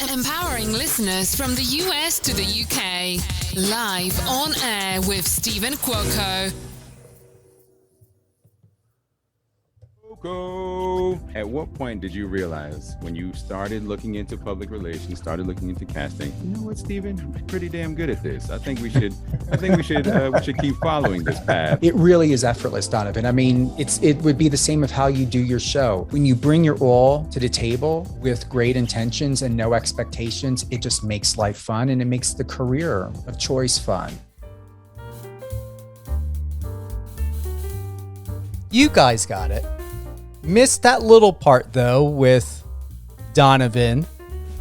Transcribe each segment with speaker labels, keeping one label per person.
Speaker 1: Empowering listeners from the US to the UK. Live on air with Stephen Cuoco.
Speaker 2: At what point did you realize when you started looking into public relations, started looking into casting, you know what, Stephen, I'm pretty damn good at this. I think we should keep following this path.
Speaker 3: It really is effortless, Donovan. I mean, it would be the same of how you do your show. When you bring your all to the table with great intentions and no expectations, it just makes life fun and it makes the career of choice fun.
Speaker 4: You guys got it. Missed that little part, though, with Donovan,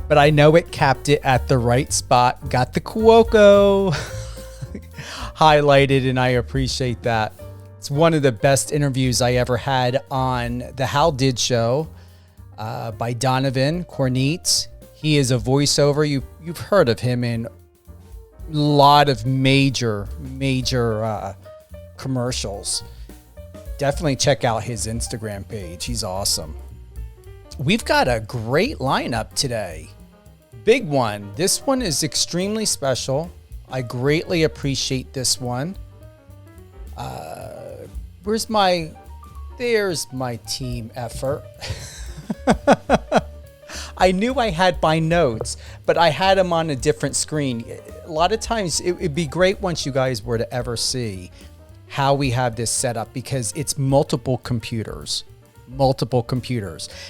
Speaker 4: but I know it capped it at the right spot. Got the Cuoco highlighted, and I appreciate that. It's one of the best interviews I ever had on the How Did Show by Donovan Cornetz. He is a voiceover. You've heard of him in a lot of major commercials. Definitely check out his Instagram page. He's awesome. We've got a great lineup today. Big one. This one is extremely special. I greatly appreciate this one. There's my team effort. I knew I had my notes, but I had them on a different screen. A lot of times it'd be great once you guys were to ever see how we have this set up, because it's multiple computers.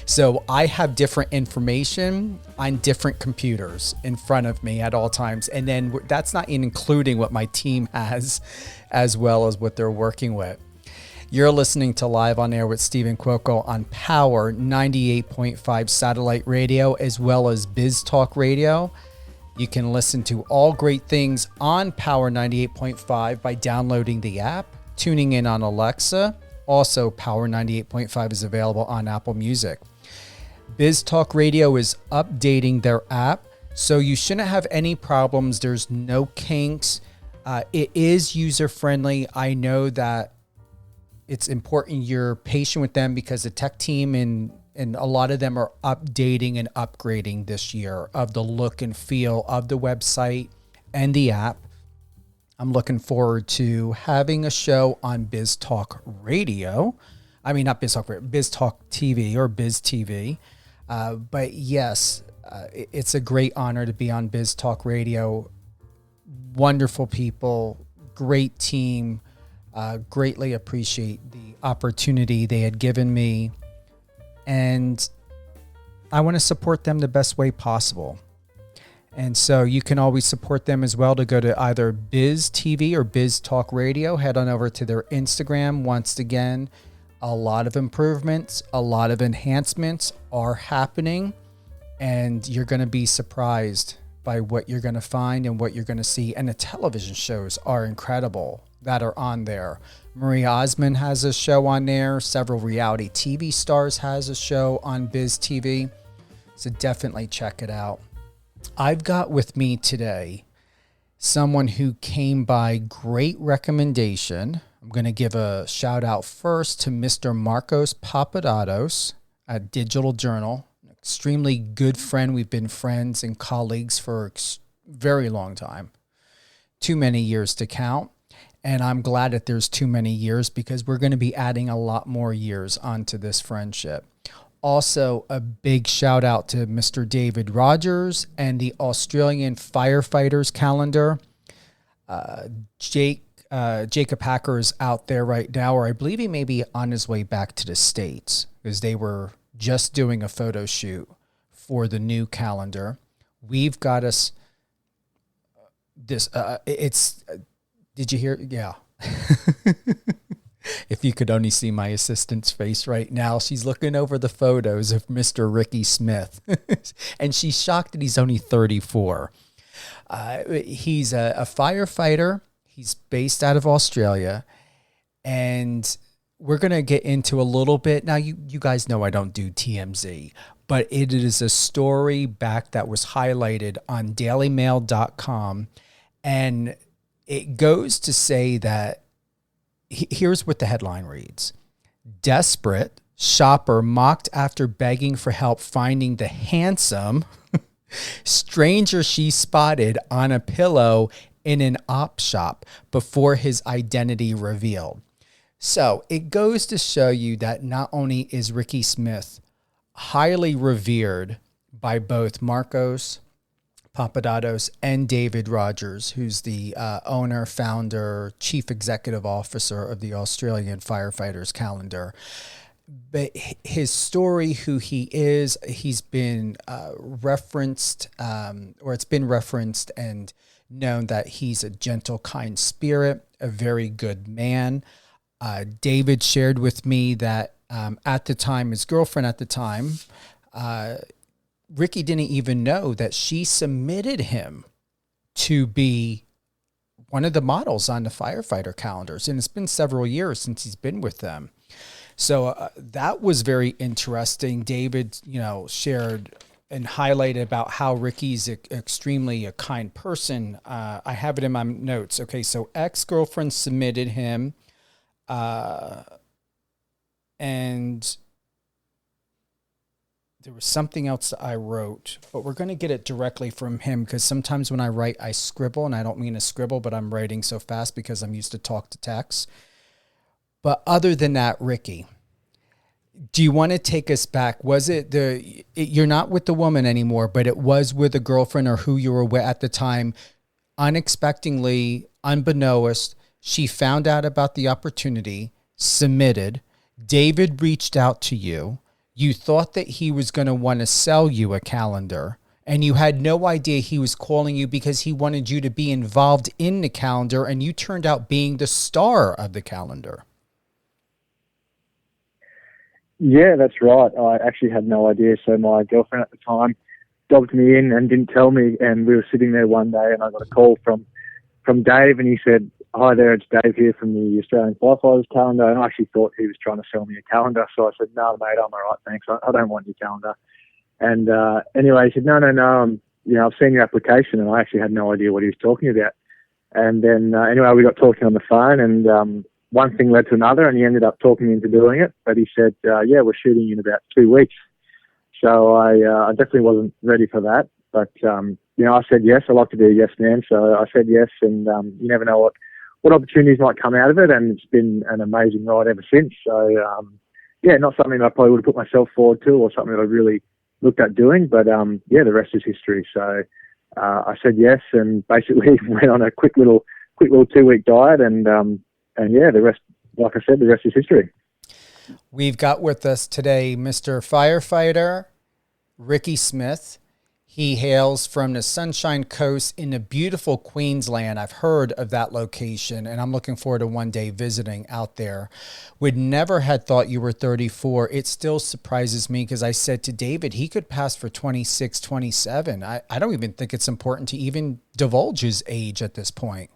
Speaker 4: So I have different information on different computers in front of me at all times. And then that's not including what my team has, as well as what they're working with. You're listening to Live on Air with Stephen Cuoco on Power 98.5 satellite radio, as well as Biz Talk Radio. You can listen to all great things on Power 98.5 by downloading the app, tuning in on Alexa. Also, Power 98.5 is available on Apple Music. Biz Talk Radio is updating their app, so you shouldn't have any problems. There's no kinks. It is user-friendly. I know that it's important you're patient with them, because the tech team and a lot of them are updating and upgrading this year of the look and feel of the website and the app. I'm looking forward to having a show on Biz Talk Radio. I mean, not Biz Talk Radio, Biz Talk TV or Biz TV. But yes, it's a great honor to be on Biz Talk Radio. Wonderful people, great team. Greatly appreciate the opportunity they had given me. And I want to support them the best way possible. And so you can always support them as well to go to either Biz TV or Biz Talk Radio. Head on over to their Instagram. Once again, a lot of improvements, a lot of enhancements are happening. And you're going to be surprised by what you're going to find and what you're going to see. And the television shows are incredible that are on there. Maria Osmond has a show on there. Several reality TV stars has a show on Biz TV. So definitely check it out. I've got with me today someone who came by great recommendation. I'm going to give a shout out first to Mr. Marcos Papadopoulos at Digital Journal. An extremely good friend. We've been friends and colleagues for a very long time. Too many years to count. And I'm glad that there's too many years, because we're going to be adding a lot more years onto this friendship. Also, a big shout out to Mr. David Rogers and the Australian Firefighters Calendar. Jacob Hacker is out there right now, or I believe he may be on his way back to the States, because they were just doing a photo shoot for the new calendar. We've got us this. Did you hear? Yeah. If you could only see my assistant's face right now, she's looking over the photos of Mr. Ricky Smith, and she's shocked that he's only 34. He's a firefighter. He's based out of Australia, and we're going to get into a little bit. Now, you guys know I don't do TMZ, but it is a story back that was highlighted on dailymail.com, and it goes to say that here's what the headline reads. Desperate shopper mocked after begging for help finding the handsome Stranger she spotted on a pillow in an op shop before his identity revealed. So it goes to show you that not only is Ricky Smith highly revered by both Marcos Papadopoulos and David Rogers, who's the owner, founder, chief executive officer of the Australian Firefighters Calendar. But his story, who he is, he's been referenced, or it's been referenced and known that he's a gentle, kind spirit, a very good man. David shared with me that at the time, his girlfriend at the time, Ricky didn't even know that she submitted him to be one of the models on the firefighter calendars. And it's been several years since he's been with them. So that was very interesting. David, shared and highlighted about how Ricky's extremely a kind person. I have it in my notes. Okay, so ex-girlfriend submitted him, and there was something else that I wrote, but we're going to get it directly from him, because sometimes when I write, I scribble, and I don't mean to scribble, but I'm writing so fast because I'm used to talk to text. But other than that, Ricky, do you want to take us back? Was it you're not with the woman anymore, but it was with a girlfriend or who you were with at the time, unexpectedly, unbeknownst, she found out about the opportunity, submitted, David reached out to you. You thought that he was going to want to sell you a calendar, and you had no idea he was calling you because he wanted you to be involved in the calendar, and you turned out being the star of the calendar.
Speaker 5: Yeah, that's right. I actually had no idea. So my girlfriend at the time dobbed me in and didn't tell me, and we were sitting there one day, and I got a call from Dave, and he said, "Hi there, it's Dave here from the Australian Firefighters Calendar." And I actually thought he was trying to sell me a calendar. So I said, "No, mate, I'm all right, thanks. I don't want your calendar." And anyway, he said, No, I've seen your application. And I actually had no idea what he was talking about. And then anyway, we got talking on the phone, and one thing led to another, and he ended up talking me into doing it. But he said, yeah, we're shooting in about 2 weeks. So I definitely wasn't ready for that. But, I said yes. I like to be a yes man. So I said yes, and you never know what opportunities might come out of it, and it's been an amazing ride ever since. So, not something that I probably would have put myself forward to, or something that I really looked at doing, but the rest is history. So I said yes, and basically went on a quick little 2-week diet, and the rest, like I said, the rest is history.
Speaker 4: We've got with us today Mr. Firefighter Ricky Smith. He hails from the Sunshine Coast in the beautiful Queensland. I've heard of that location, and I'm looking forward to one day visiting out there. Would never had thought you were 34. It still surprises me, because I said to David, he could pass for 26, 27. I don't even think it's important to even divulge his age at this point.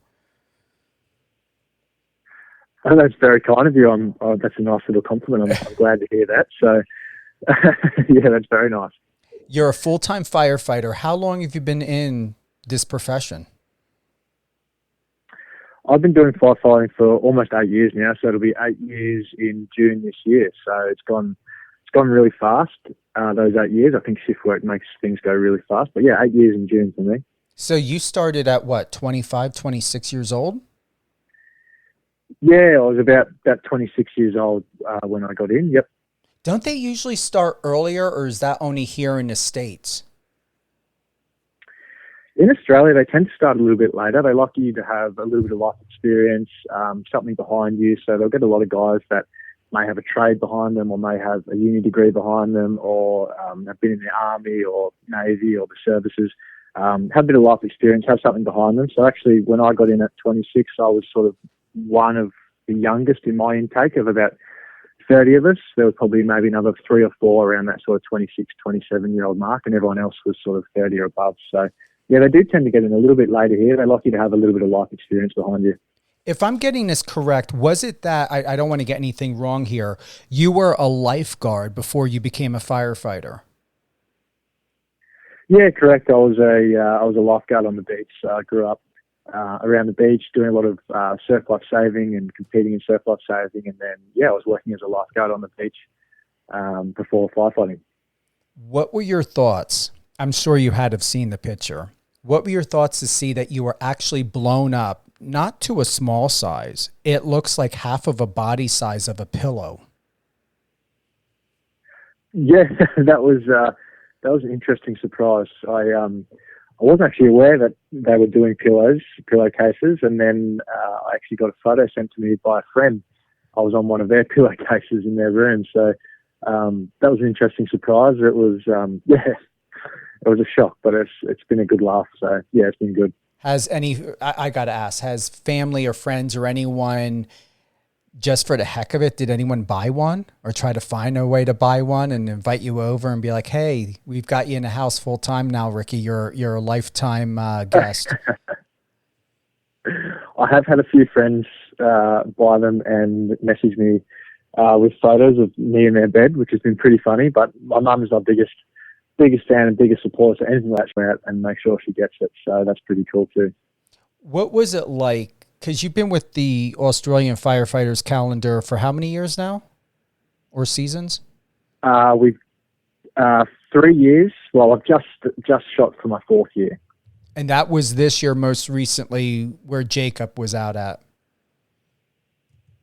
Speaker 5: Oh, that's very kind of you. That's a nice little compliment. I'm glad to hear that. So, yeah, that's very nice.
Speaker 4: You're a full-time firefighter. How long have you been in this profession?
Speaker 5: I've been doing firefighting for almost 8 years now, so it'll be 8 years in June this year. So it's gone really fast, those 8 years. I think shift work makes things go really fast. But yeah, 8 years in June for me.
Speaker 4: So you started at what, 25, 26 years old?
Speaker 5: Yeah, I was about 26 years old when I got in. Yep.
Speaker 4: Don't they usually start earlier, or is that only here in the States?
Speaker 5: In Australia, they tend to start a little bit later. They like you to have a little bit of life experience, something behind you. So they'll get a lot of guys that may have a trade behind them, or may have a uni degree behind them, or have been in the Army or Navy or the services, have a bit of life experience, have something behind them. So actually, when I got in at 26, I was sort of one of the youngest in my intake of about 30 of us. There was probably maybe another 3 or 4 around that sort of 26, 27-year-old mark, and everyone else was sort of 30 or above. So, yeah, they do tend to get in a little bit later here. They like you to have a little bit of life experience behind you.
Speaker 4: If I'm getting this correct, was it that, I don't want to get anything wrong here, you were a lifeguard before you became a firefighter?
Speaker 5: Yeah, correct. I was a lifeguard on the beach. So I grew up around the beach, doing a lot of surf life saving and competing in surf life saving. And then, I was working as a lifeguard on the beach before firefighting.
Speaker 4: What were your thoughts I'm sure you had have seen the picture. What were your thoughts to see that you were actually blown up, not to a small size? It looks like half of a body size of a pillow.
Speaker 5: Yeah, that was an interesting surprise. I wasn't actually aware that they were doing pillowcases, and then I actually got a photo sent to me by a friend. I was on one of their pillowcases in their room, so that was an interesting surprise. It was it was a shock, but it's been a good laugh. So yeah, it's been good.
Speaker 4: I got to ask, has family or friends or anyone, just for the heck of it, did anyone buy one or try to find a way to buy one and invite you over and be like, hey, we've got you in the house full time now, Ricky, you're a lifetime guest?
Speaker 5: I have had a few friends buy them and message me with photos of me in their bed, which has been pretty funny. But my mum is my biggest fan and biggest supporter, so anything like that, and make sure she gets it. So that's pretty cool too. What
Speaker 4: was it like? Because you've been with the Australian Firefighters Calendar for how many years now, or seasons?
Speaker 5: We've 3 years. Well, I've just shot for my 4th year.
Speaker 4: And that was this year, most recently, where Jacob was out at.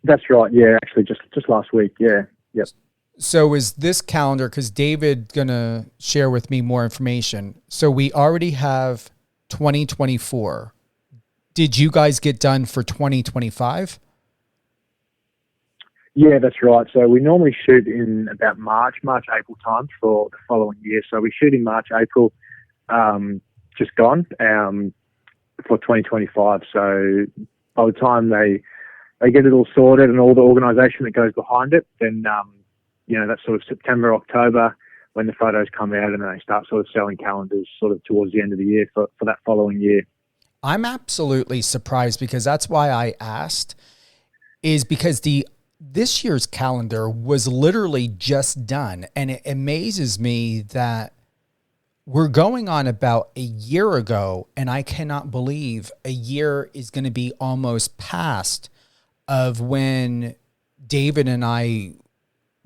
Speaker 5: That's right. Yeah, actually, just last week. Yeah. Yep.
Speaker 4: So is this calendar, because David's going to share with me more information. So we already have 2024. Did you guys get done for 2025?
Speaker 5: Yeah, that's right. So we normally shoot in about March, April time for the following year. So we shoot in March, April, just gone, for 2025. So by the time they get it all sorted and all the organisation that goes behind it, then, that's sort of September, October, when the photos come out, and then they start sort of selling calendars sort of towards the end of the year for that following year.
Speaker 4: I'm absolutely surprised, because that's why I asked, is because this year's calendar was literally just done. And it amazes me that we're going on about a year ago, and I cannot believe a year is going to be almost past of when David and I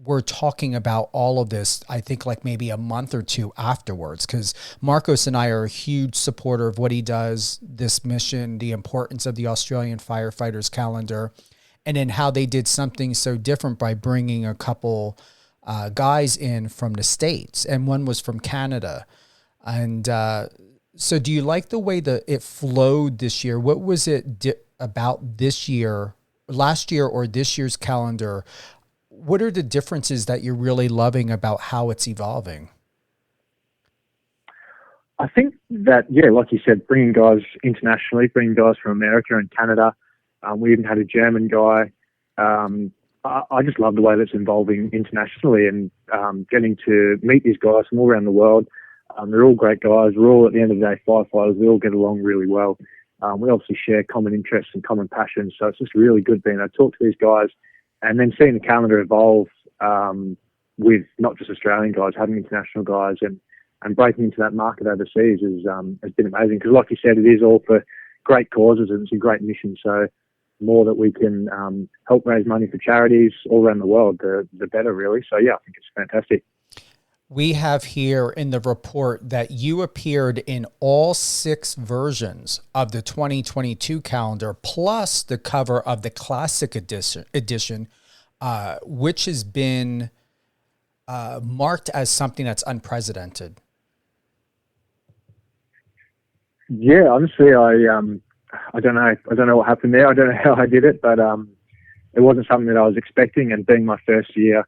Speaker 4: were talking about all of this, I think like maybe a month or two afterwards, because Marcos and I are a huge supporter of what he does, this mission, the importance of the Australian Firefighters Calendar, and then how they did something so different by bringing a couple guys in from the States, and one was from Canada. And so do you like the way that it flowed this year? What was it about this year, last year, or this year's calendar? What are the differences that you're really loving about how it's evolving?
Speaker 5: I think that, yeah, like you said, bringing guys internationally, bringing guys from America and Canada. We even had a German guy. I just love the way that's evolving internationally, and getting to meet these guys from all around the world. They're all great guys. We're all, at the end of the day, firefighters. We all get along really well. We obviously share common interests and common passions, so it's just really good being able to talk to these guys, and then seeing the calendar evolve with not just Australian guys, having international guys, and breaking into that market overseas has been amazing. Because, like you said, it is all for great causes, and it's a great mission. So the more that we can help raise money for charities all around the world, the better, really. So yeah, I think it's fantastic.
Speaker 4: We have here in the report that you appeared in all 6 versions of the 2022 calendar, plus the cover of the classic edition, which has been marked as something that's unprecedented.
Speaker 5: Yeah, honestly, I don't know what happened there. I don't know how I did it, but it wasn't something that I was expecting. And being my first year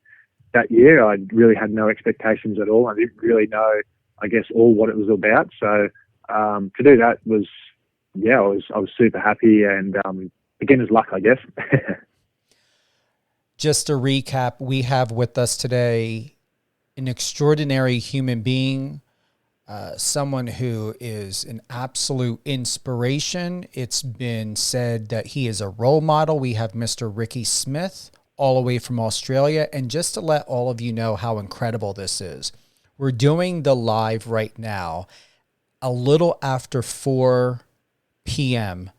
Speaker 5: that year, I really had no expectations at all. I didn't really know, I guess, all what it was about. So to do that was, I was super happy, and beginner's luck, I guess.
Speaker 4: Just to recap, we have with us today an extraordinary human being, someone who is an absolute inspiration. It's been said that he is a role model. We have Mr. Ricky Smith, all the way from Australia. And just to let all of you know how incredible this is, we're doing the live right now a little after 4 p.m.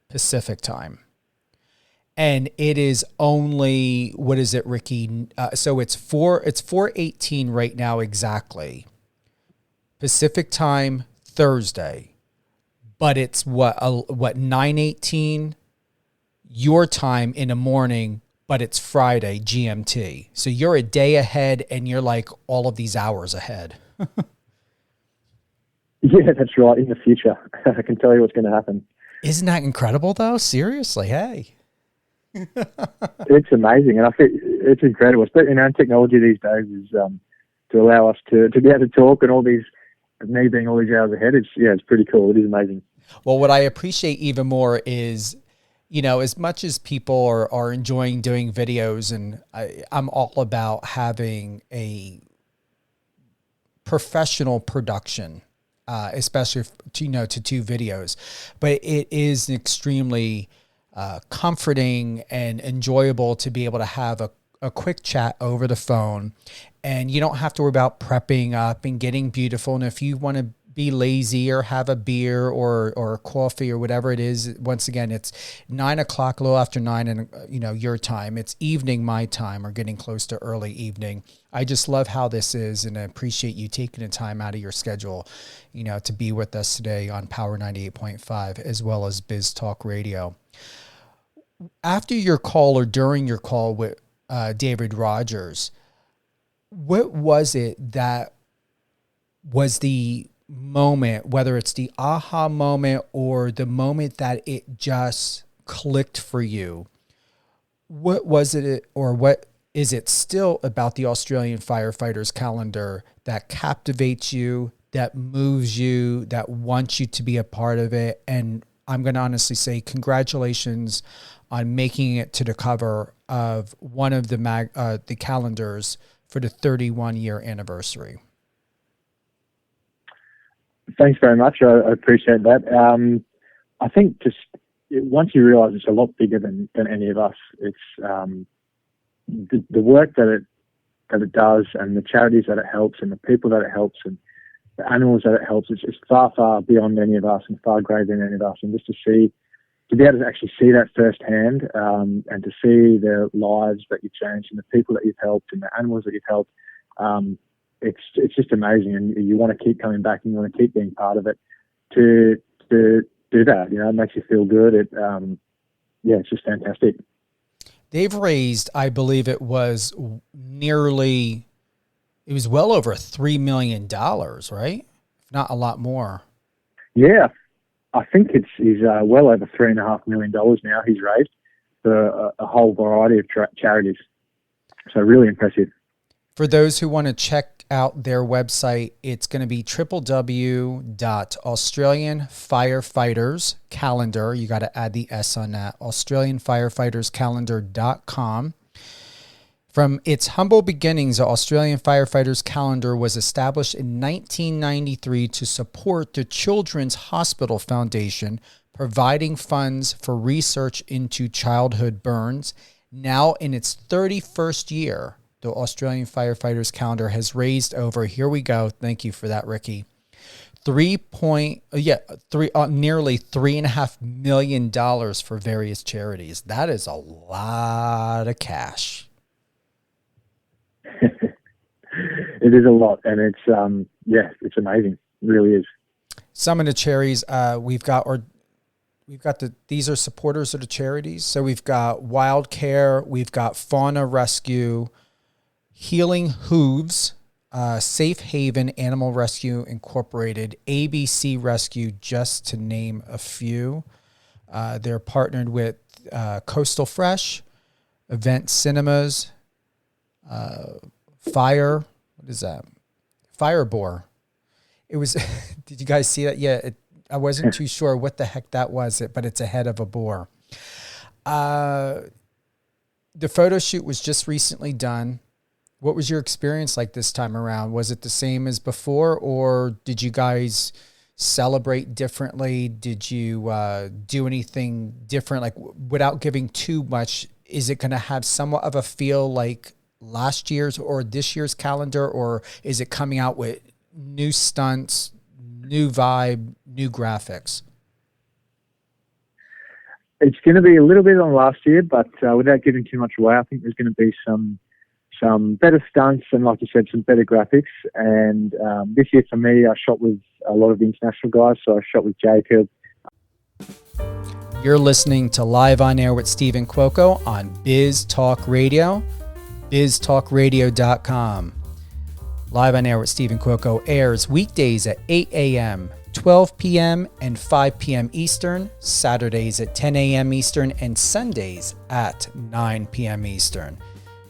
Speaker 4: Pacific time. And it is only, what is it, Ricky? So it's 4:18 right now exactly Pacific time Thursday, but it's what 9:18 your time in the morning, but it's Friday GMT. So you're a day ahead, and you're like all of these hours ahead.
Speaker 5: Yeah, that's right. In the future, I can tell you what's going to happen.
Speaker 4: Isn't that incredible, though? Seriously, hey.
Speaker 5: It's amazing, and I think it's incredible. Technology these days is to allow us to be able to talk, and all these, me being all these hours ahead. It's pretty cool. It is amazing.
Speaker 4: Well, what I appreciate even more is, as much as people are enjoying doing videos, and I'm all about having a professional production, especially to do videos, but it is extremely comforting and enjoyable to be able to have a quick chat over the phone, and you don't have to worry about prepping up and getting beautiful. And if you want to be lazy or have a beer or coffee or whatever it is, once again, it's 9 o'clock, a little after 9, and your time. It's evening my time, or getting close to early evening. I just love how this is, and I appreciate you taking the time out of your schedule, to be with us today on Power 98.5 as well as Biz Talk Radio. After your call, or during your call with David Rogers, what was it that was the moment, whether it's the aha moment or the moment that it just clicked for you? What was it, or what is it still about the Australian Firefighters Calendar that captivates you, that moves you, that wants you to be a part of it? And I'm going to honestly say congratulations on making it to the cover of one of the calendars for the 31-year anniversary.
Speaker 5: Thanks very much. I appreciate that. I think just once you realise it's a lot bigger than any of us, it's the work that it does, and the charities that it helps, and the people that it helps, and the animals that it helps. It's far, far beyond any of us, and far greater than any of us. And just to be able to actually see that firsthand, and to see the lives that you've changed, and the people that you've helped, and the animals that you've helped, it's just amazing, and you want to keep coming back, and you want to keep being part of it. To do that, it makes you feel good. It's just fantastic.
Speaker 4: They've raised, I believe it was well over $3 million, right? If not a lot more. Yeah.
Speaker 5: I think he's well over $3.5 million now he's raised for a whole variety of charities. So really impressive.
Speaker 4: For those who want to check out their website, it's going to be www.Australian Firefighters Calendar. You got to add the S on that. AustralianFireFightersCalendar.com. From its humble beginnings, the Australian Firefighters Calendar was established in 1993 to support the Children's Hospital Foundation, providing funds for research into childhood burns. Now in its 31st year, the Australian Firefighters Calendar has raised over, here we go, thank you for that, Ricky, nearly $3.5 million for various charities. That is a lot of cash.
Speaker 5: It is a lot, and it's amazing. It really is.
Speaker 4: Some of the charities these are supporters of the charities. So we've got Wild Care, we've got Fauna Rescue, Healing Hooves, Safe Haven Animal Rescue Incorporated, ABC Rescue, just to name a few. They're partnered with Coastal Fresh, Event Cinemas, Firebore. It was, did you guys see that? Yeah, I wasn't too sure what the heck that was, but it's a head of a boar. The photo shoot was just recently done. What was your experience like this time around? Was it the same as before, or did you guys celebrate differently? Did you do anything different? Like, without giving too much, is it going to have somewhat of a feel like last year's or this year's calendar, or is it coming out with new stunts, new vibe, new graphics?
Speaker 5: It's going to be a little bit on last year, but without giving too much away, I think there's going to be some some better stunts and, like you said, some better graphics. And this year for me, I shot with a lot of the international guys. So I shot with Jacob.
Speaker 4: You're listening to Live on Air with Stephen Cuoco on Biz Talk Radio, biztalkradio.com. Live on Air with Stephen Cuoco airs weekdays at 8 a.m., 12 p.m., and 5 p.m. Eastern, Saturdays at 10 a.m. Eastern, and Sundays at 9 p.m. Eastern.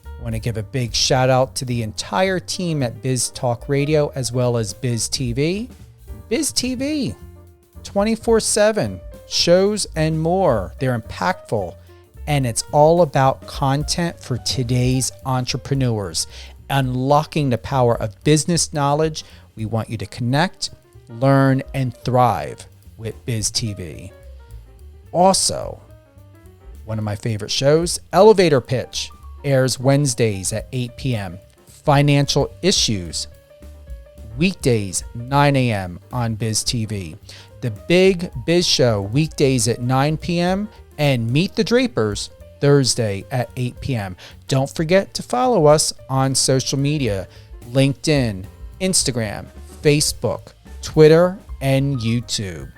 Speaker 4: I want to give a big shout out to the entire team at Biz Talk Radio as well as Biz TV. Biz TV, 24/7, shows and more. They're impactful, and it's all about content for today's entrepreneurs, unlocking the power of business knowledge. We want you to connect, learn, and thrive with Biz TV. Also, one of my favorite shows, Elevator Pitch, airs Wednesdays at 8 p.m. Financial Issues, weekdays 9 a.m. on Biz TV. The Big Biz Show, weekdays at 9 p.m. and Meet the Drapers, Thursday at 8 p.m. Don't forget to follow us on social media, LinkedIn, Instagram, Facebook, Twitter, and YouTube.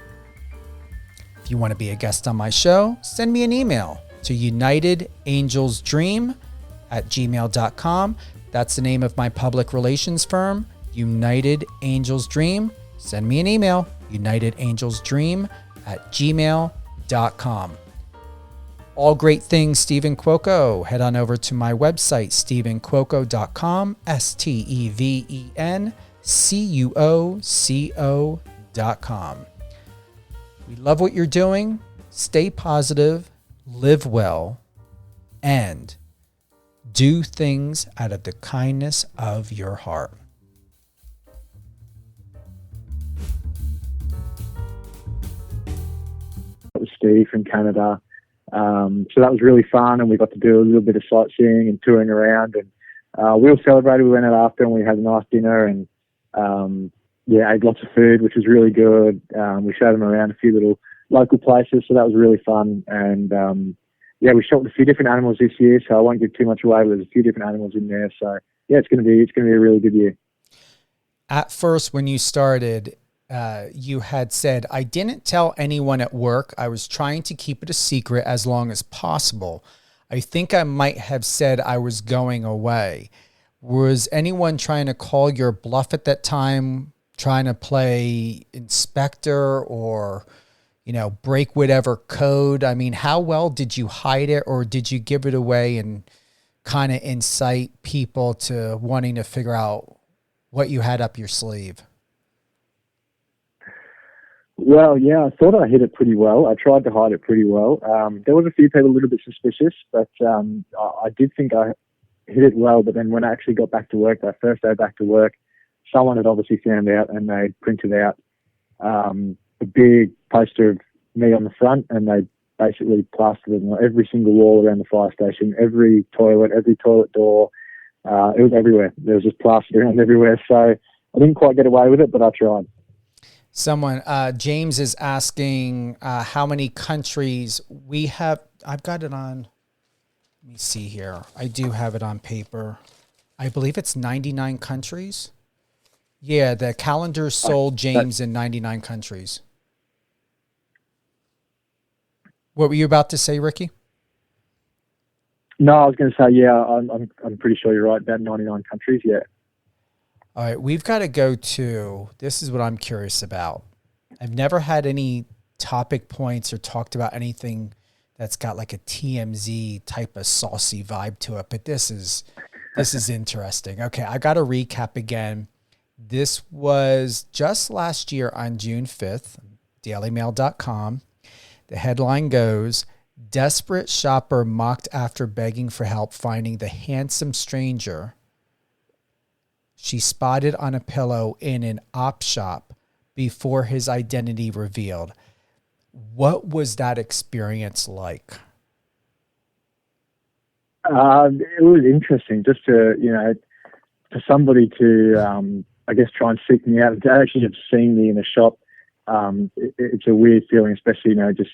Speaker 4: If you want to be a guest on my show, send me an email to unitedangelsdream@gmail.com. That's the name of my public relations firm, United Angels Dream. Send me an email, unitedangelsdream@gmail.com. All great things Stephen Cuoco. Head on over to my website, stephencuoco.com, STEVENCUOCO.com. We love what you're doing. Stay positive, live well, and do things out of the kindness of your heart.
Speaker 5: It was Steve from Canada. So that was really fun, and we got to do a little bit of sightseeing and touring around, and we all celebrated. We went out after and we had a nice dinner, and ate lots of food, which was really good. We showed them around a few little local places, so that was really fun. And we shot with a few different animals this year, so I won't give too much away, but there's a few different animals in there. So yeah, it's gonna be a really good year.
Speaker 4: At first, when you started, you had said, I didn't tell anyone at work. I was trying to keep it a secret as long as possible. I think I might have said I was going away. Was anyone trying to call your bluff at that time, trying to play inspector or, break whatever code? I mean, how well did you hide it, or did you give it away and kind of incite people to wanting to figure out what you had up your sleeve?
Speaker 5: Well, yeah, I thought I hid it pretty well. I tried to hide it pretty well. There was a few people a little bit suspicious, but I did think I hid it well. But then when I actually got back to work, that first day back to work, someone had obviously found out, and they printed out a big poster of me on the front, and they basically plastered it on every single wall around the fire station, every toilet door. It was everywhere. There was just plastered around everywhere. So I didn't quite get away with it, but I tried.
Speaker 4: Someone, James is asking how many countries we have. I've got it on. Let me see here. I do have it on paper. I believe it's 99 countries. Yeah, the calendar sold James in 99 countries. What were you about to say, Ricky?
Speaker 5: No, I was going to say, yeah, I'm pretty sure you're right, about 99 countries, yeah.
Speaker 4: All right, we've got to go to, this is what I'm curious about. I've never had any topic points or talked about anything that's got like a TMZ type of saucy vibe to it, but this is interesting. Okay, I got to recap again. This was just last year on June 5th, dailymail.com. The headline goes, desperate shopper mocked after begging for help finding the handsome stranger she spotted on a pillow in an op shop before his identity revealed. What was that experience like?
Speaker 5: It was interesting just to, for somebody to, I guess, try and seek me out. To actually have seen me in a shop, it's a weird feeling, especially, just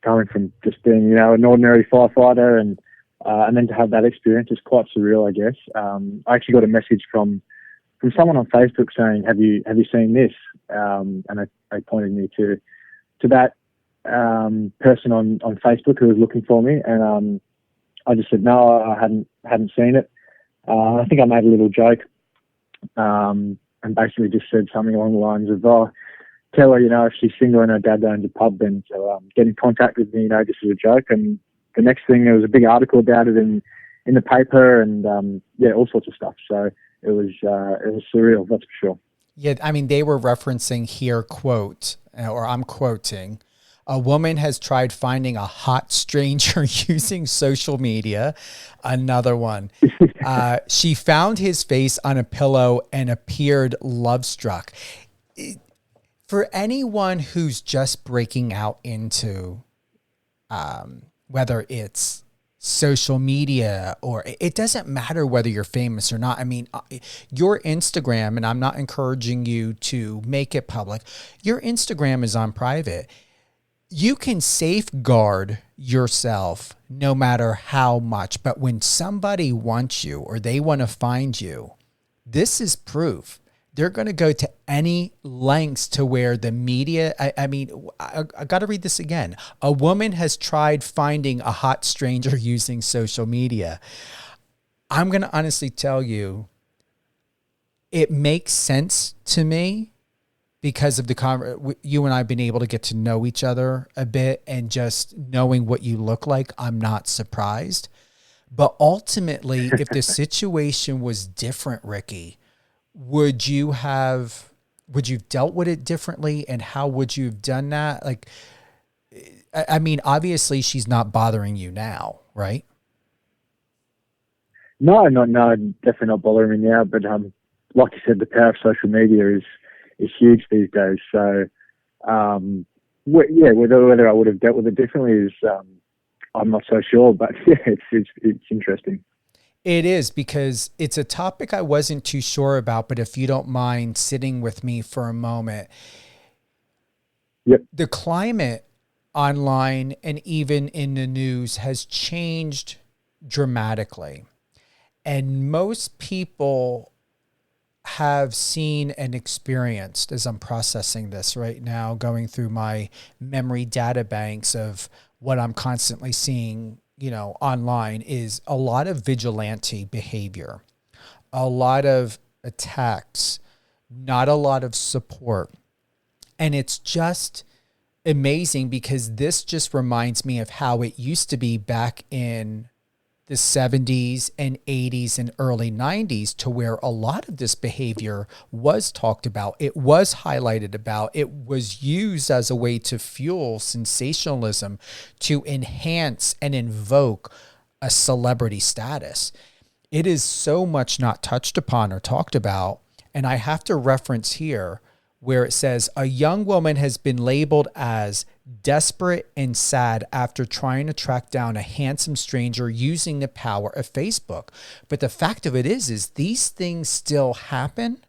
Speaker 5: coming from just being, an ordinary firefighter and And then to have that experience is quite surreal, I guess. I actually got a message from someone on Facebook saying, "Have you seen this?" And they pointed me to that person on Facebook who was looking for me, and I just said no, I hadn't seen it. I think I made a little joke, and basically just said something along the lines of, "Oh, tell her, if she's single and her dad owns a pub, then so get in contact with me, just as a joke." And the next thing, there was a big article about it in the paper, and all sorts of stuff. So it was surreal, that's for sure.
Speaker 4: Yeah, I mean, they were referencing here, quote, or I'm quoting, "A woman has tried finding a hot stranger using social media." Another one. "She found his face on a pillow and appeared love-struck." For anyone who's just breaking out into, whether it's social media or it doesn't matter whether you're famous or not. I mean, your Instagram, and I'm not encouraging you to make it public, your Instagram is on private. You can safeguard yourself no matter how much, but when somebody wants you or they want to find you, this is proof. They're going to go to any lengths to where the media, I got to read this again. "A woman has tried finding a hot stranger using social media." I'm going to honestly tell you, it makes sense to me because of you and I have been able to get to know each other a bit, and just knowing what you look like, I'm not surprised. But ultimately, if the situation was different, Ricky, would you have dealt with it differently, and how would you have done that? Like, I mean, obviously she's not bothering you now, right?
Speaker 5: No, definitely not bothering me now. But like you said, the power of social media is huge these days. So, whether I would have dealt with it differently is, I'm not so sure. But yeah, it's interesting.
Speaker 4: It is, because it's a topic I wasn't too sure about, but if you don't mind sitting with me for a moment.
Speaker 5: Yep.
Speaker 4: The climate online and even in the news has changed dramatically. And most people have seen and experienced, as I'm processing this right now, going through my memory data banks of what I'm constantly seeing online, is a lot of vigilante behavior, a lot of attacks, not a lot of support. And it's just amazing, because this just reminds me of how it used to be back in the 70s and 80s and early 90s, to where a lot of this behavior was talked about. It was highlighted about. It was used as a way to fuel sensationalism, to enhance and invoke a celebrity status. It is so much not touched upon or talked about. And I have to reference here where it says, "A young woman has been labeled as desperate and sad after trying to track down a handsome stranger using the power of Facebook." But the fact of it is these things still happen.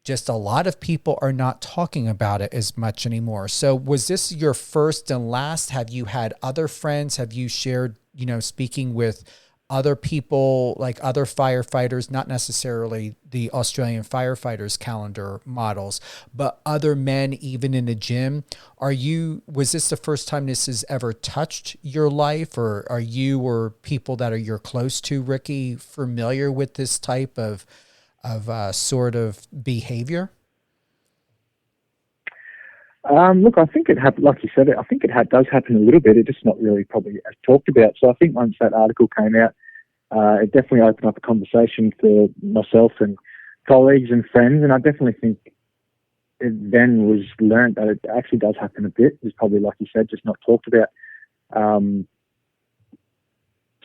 Speaker 4: Just a lot of people are not talking about it as much anymore. So was this your first and last? Have you had other friends? Have you shared, speaking with other people, like other firefighters, not necessarily the Australian Firefighters Calendar models, but other men, even in the gym? Was this the first time this has ever touched your life, or are you or people that you're close to, Ricky, familiar with this type of sort of behavior?
Speaker 5: Look, I think it happened, like you said, I think it does happen a little bit. It's just not really probably as talked about. So I think once that article came out, it definitely opened up a conversation for myself and colleagues and friends. And I definitely think it then was learned that it actually does happen a bit. It's probably, like you said, just not talked about.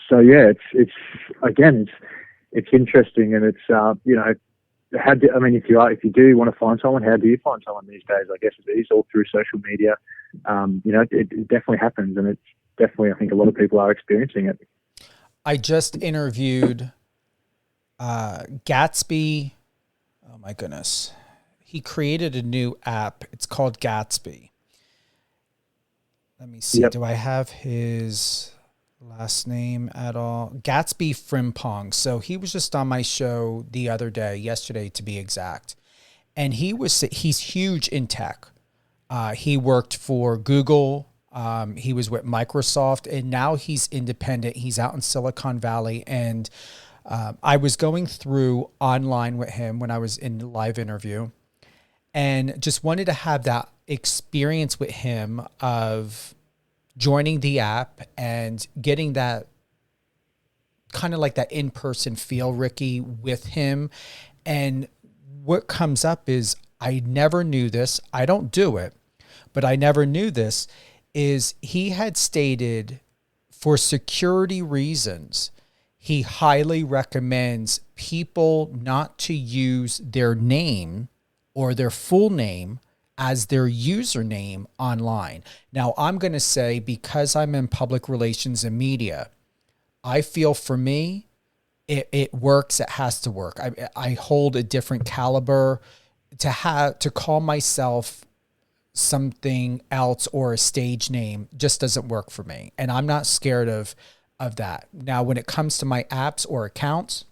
Speaker 5: So yeah, it's interesting, and it's if you do want to find someone, how do you find someone these days? I guess it is all through social media. It definitely happens, and it's definitely, I think a lot of people are experiencing it.
Speaker 4: I just interviewed Gatsby. Oh my goodness. He created a new app. It's called Gatsby. Let me see. Yep. Do I have his last name at all. Gatsby Frimpong. So he was just on my show the other day, yesterday to be exact. And he's huge in tech. He worked for Google. He was with Microsoft, and now he's independent. He's out in Silicon Valley. And I was going through online with him when I was in the live interview, and just wanted to have that experience with him of joining the app and getting that kind of like that in-person feel, Ricky, with him. And what comes up is, I never knew this. I don't do it, but I never knew this, is he had stated for security reasons, he highly recommends people not to use their name or their full name as their username online. Now, I'm going to say, because I'm in public relations and media, I feel for me, it works. It has to work. I hold a different caliber. To call myself something else or a stage name just doesn't work for me. And I'm not scared of that. Now, when it comes to my apps or accounts,